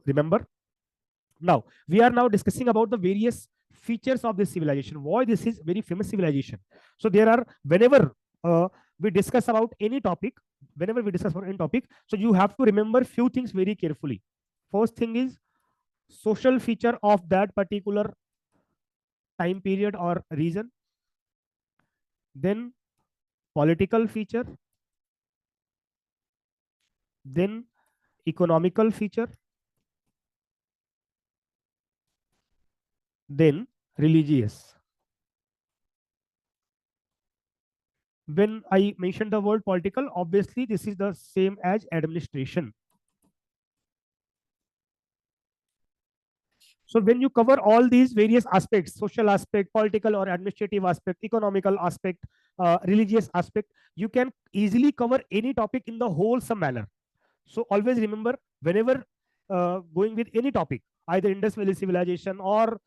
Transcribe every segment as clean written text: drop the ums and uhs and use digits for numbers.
Remember? Now, we are now discussing about the various features of this civilization. Why this is very famous civilization. So there are, whenever we discuss about any topic, so you have to remember few things very carefully. First thing is social feature of that particular time period or region. Then political feature. Then economical feature. Then religious. When I mentioned the word political, obviously this is the same as administration. So when you cover all these various aspects, social aspect, political or administrative aspect, economical aspect, religious aspect, you can easily cover any topic in the wholesome manner. So always remember, whenever going with any topic, either Indus Valley civilization or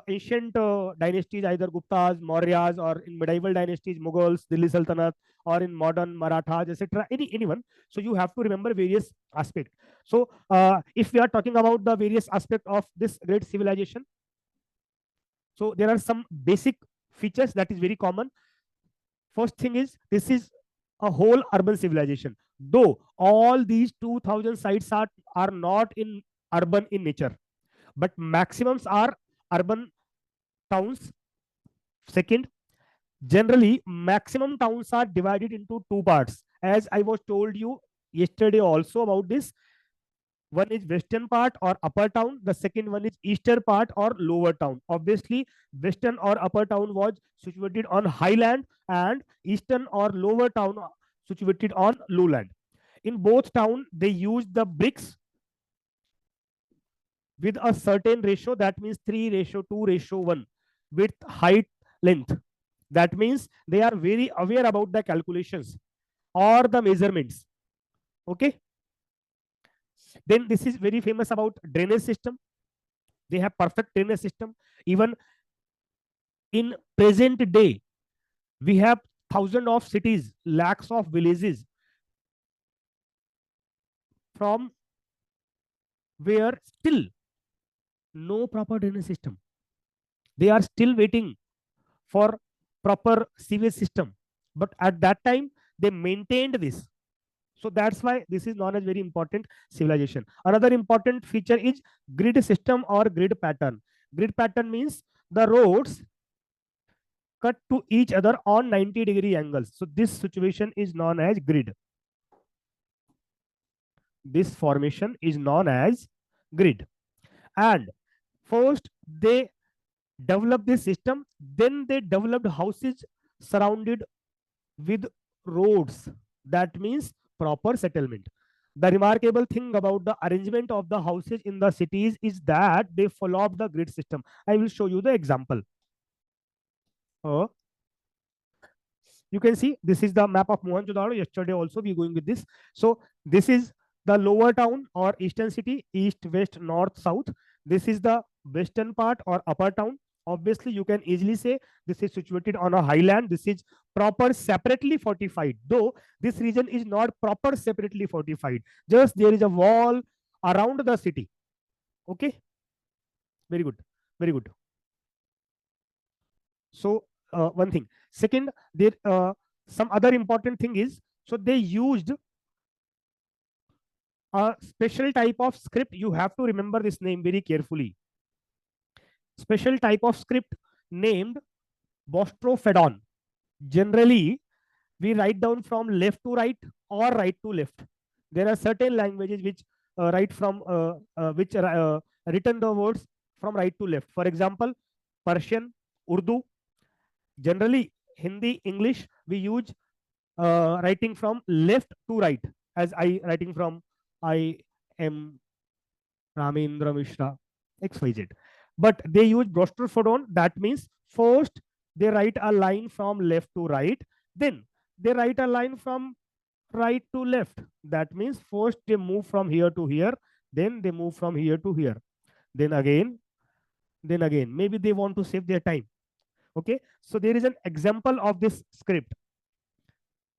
ancient dynasties, either Guptas, Mauryas, or in medieval dynasties, Mughals, Delhi Sultanate, or in modern Marathas, etc. Anyone. So you have to remember various aspects. So if we are talking about the various aspects of this great civilization, so there are some basic features that is very common. First thing is, this is a whole urban civilization. Though all these 2000 sites are not in urban in nature, but maximums are urban towns. Second, generally maximum towns are divided into two parts, as I was told you yesterday also about this. One is western part or upper town, the second one is eastern part or lower town. Obviously western or upper town was situated on highland, and eastern or lower town situated on lowland. In both town they use the bricks with a certain ratio, that means 3:2:1 with height length. That means they are very aware about the calculations or the measurements. Okay. Then this is very famous about drainage system. They have perfect drainage system. Even in present day, we have thousands of cities, lakhs of villages, from where still no proper drainage system. They are still waiting for proper sewage system. But at that time, they maintained this. So that's why this is known as very important civilization. Another important feature is grid system or grid pattern. Grid pattern means the roads cut to each other on 90-degree angles. So this situation is known as grid. This formation is known as grid. And first they developed this system, then they developed houses surrounded with roads. That means proper settlement. The remarkable thing about the arrangement of the houses in the cities is that they follow up the grid system. I will show you the example. You can see this is the map of Mohenjo-daro. Yesterday also we going with this. So this is the lower town or eastern city, east, west, north, south. This is the western part or upper town. Obviously you can easily say this is situated on a highland. This is proper separately fortified, though this region is not proper separately fortified, just there is a wall around the city. Okay, very good, very good. So one thing. Second, there some other important thing is, so they used a special type of script. You have to remember this name very carefully. Special type of script named Bostrophodon. Generally we write down from left to right or right to left. There are certain languages which write from written the words from right to left. For example, Persian, Urdu. Generally Hindi, English, we use writing from left to right, as I writing from I am Ramendra Mishra XYZ. But they use Bostrophodon. That means first they write a line from left to right, then they write a line from right to left. That means first they move from here to here, then they move from here to here, then again. Maybe they want to save their time. Okay, so there is an example of this script.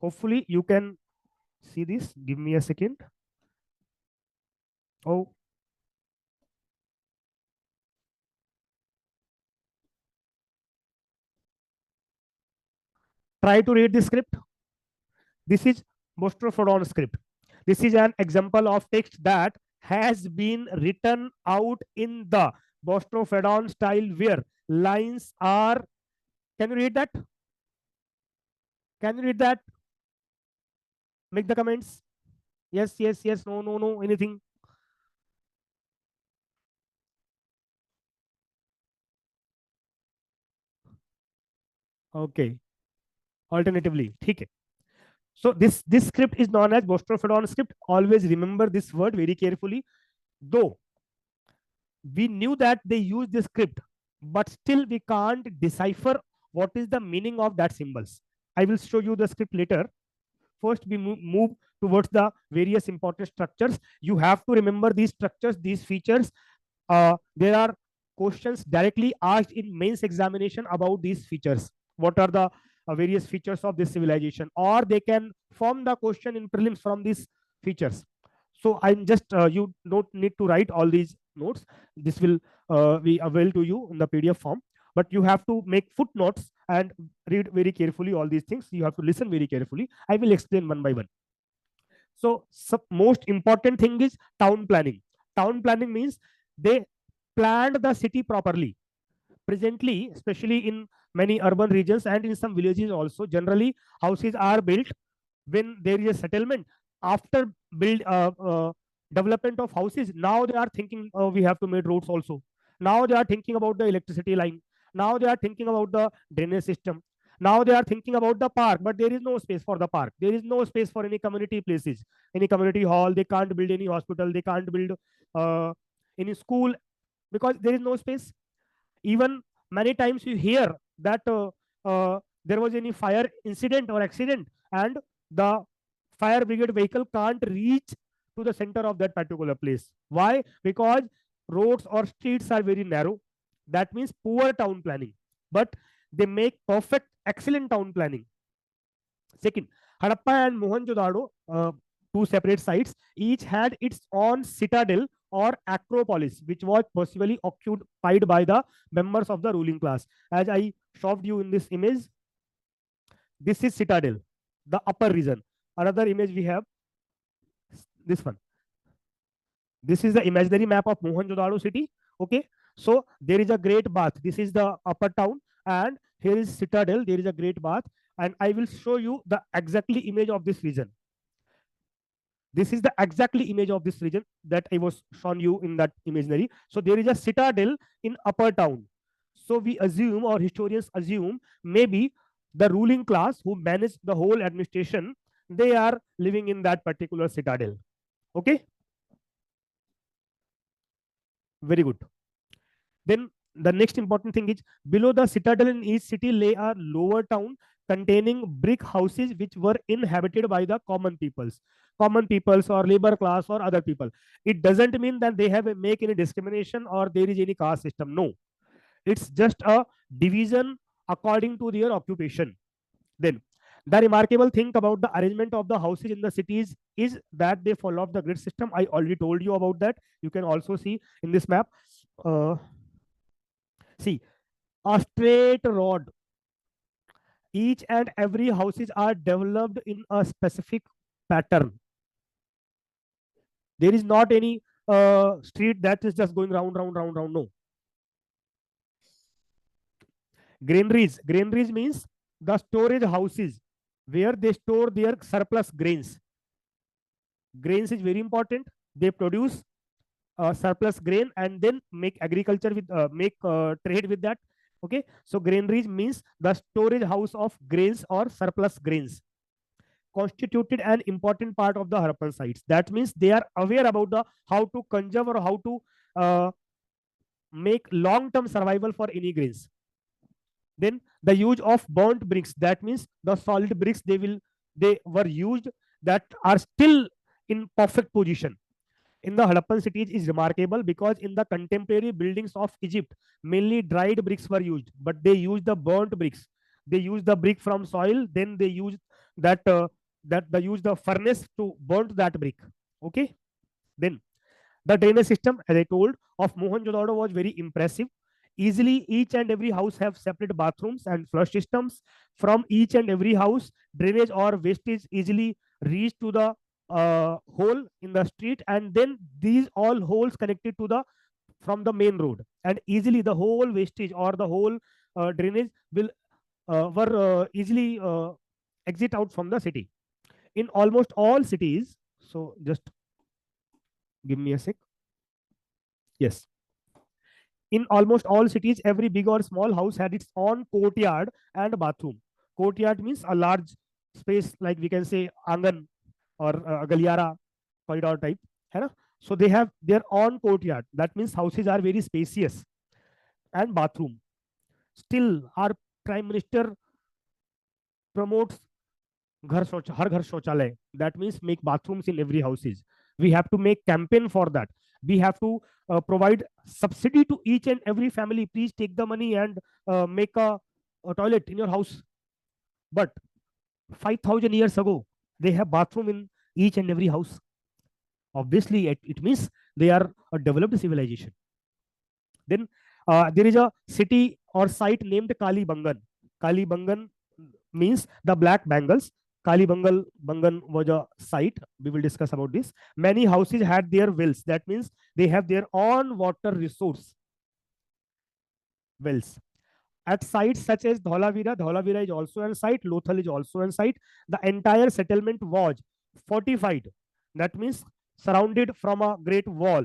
Hopefully you can see this. Give me a second. Oh, Try to read the script. This is Bostrofodon script. This is an example of text that has been written out in the Bostrofodon style where lines are. Can you read that? Can you read that? Make the comments. Yes, yes, yes, no, no, no, anything. Okay. Alternatively, okay. So this script is known as Bostrofodon script. Always remember this word very carefully. Though we knew that they use this script, but still we can't decipher what is the meaning of that symbols. I will show you the script later. First, we move towards the various important structures. You have to remember these structures, these features. There are questions directly asked in mains examination about these features. What are the various features of this civilization? Or they can form the question in prelims from these features. So I'm just, you don't need to write all these notes. This will be available to you in the PDF form. But you have to make footnotes and read very carefully all these things. You have to listen very carefully. I will explain one by one. So most important thing is town planning. Town planning means they planned the city properly. Presently, especially in many urban regions and in some villages also, generally houses are built when there is a settlement. After build development of houses, now they are thinking, we have to make roads also. Now they are thinking about the electricity line. Now they are thinking about the drainage system. Now they are thinking about the park, but there is no space for the park. There is no space for any community places, any community hall. They can't build any hospital. They can't build uh, any school because there is no space. Even many times you hear that there was any fire incident or accident and the fire brigade vehicle can't reach to the center of that particular place. Why? Because roads or streets are very narrow. That means poor town planning. But they make perfect, excellent town planning. Second, Harappa and Mohenjo-daro, two separate sites, each had its own citadel or acropolis, which was possibly occupied by the members of the ruling class. As I showed you in this image, this is citadel, the upper region. Another image we have, this one. This is the imaginary map of Mohenjo-daro city. Okay, so there is a great bath. This is the upper town, and here is citadel. There is a great bath, and I will show you the exactly image of this region. This is the exactly image of this region that I was shown you in that imaginary. So there is a citadel in upper town. So we assume, or historians assume, maybe the ruling class who manage the whole administration, they are living in that particular citadel. Okay, very good. Then the next important thing is below the citadel in each city lay a lower town containing brick houses which were inhabited by the common peoples or labor class or other people. It doesn't mean that they have make any discrimination or there is any caste system. No, it's just a division according to their occupation. Then the remarkable thing about the arrangement of the houses in the cities is that they follow the grid system. I already told you about that. You can also see in this map. See, a straight road. Each and every houses are developed in a specific pattern. There is not any street that is just going round, round, round, round. No. Granaries. Granaries means the storage houses where they store their surplus grains. Grains is very important. They produce surplus grain and then make agriculture with trade with that. Okay, so granaries means the storage house of grains or surplus grains constituted an important part of the Harappan sites. That means they are aware about the how to conserve or how to make long-term survival for any grains. Then the use of burnt bricks, that means the solid bricks they were used that are still in perfect position in the Harappan cities is remarkable because in the contemporary buildings of Egypt, mainly dried bricks were used, but they used the burnt bricks. They used the brick from soil, then they used that they use the furnace to burnt that brick. Okay, then the drainage system, as I told, of Mohenjo-daro was very impressive. Easily, each and every house have separate bathrooms and flush systems. From each and every house, drainage or wastage easily reach to the hole in the street, and then these all holes connected to the from the main road, and easily the whole wastage or the whole drainage will were easily exit out from the city in almost all cities. So just give me a sec. Yes, in almost all cities, every big or small house had its own courtyard and bathroom. Courtyard means a large space, like we can say angan or galiara corridor type, है ना? So they have their own courtyard. That means houses are very spacious, and bathroom. Still, our prime minister promotes हर घर शौचालय. That means make bathrooms in every houses. We have to make campaign for that. We have to provide subsidy to each and every family. Please take the money and make a toilet in your house. But 5,000 years ago, they have bathroom in each and every house. Obviously, it means they are a developed civilization. Then there is a city or site named Kalibangan. Kalibangan means the black bangles. Bangan was a site. We will discuss about this. Many houses had their wells. That means they have their own water resource. Wells. At sites such as Dholavira is also a site. Lothal is also a site. The entire settlement was fortified. That means surrounded from a great wall.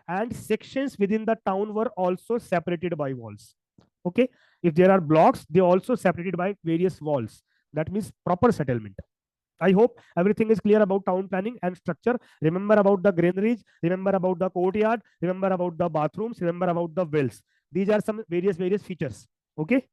And sections within the town were also separated by walls. Okay. If there are blocks, they also separated by various walls. That means proper settlement. I hope everything is clear about town planning and structure. Remember about the granaries, remember about the courtyard, remember about the bathrooms, remember about the wells. These are some various features. Okay.